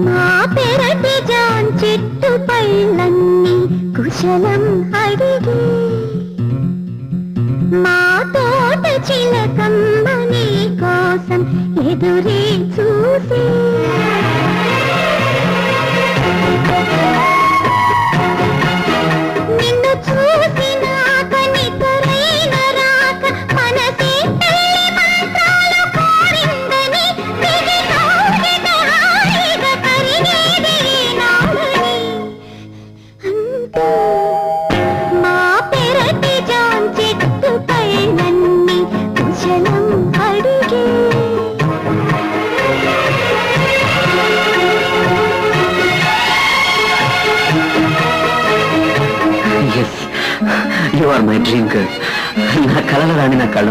మా పెరటి జాన్ చెట్టు పైలన్నీ కుశలం అడిగి మా తోట చిలకమ్మ నీ కోసం ఎదురే చూసి నిన్ను చూసినాక నిద్రైన రాక మనసే పెళ్లి మంత్రాలు కోరిందని దిగి కౌగిట హాయిగా కరిగేది నామని అంటూ మా పెరటి జాన్ చెట్టు పైనన్ని కుశలం అడిగే Yes, you are my dream girl. నా కలల రాణి నా కళ్ళ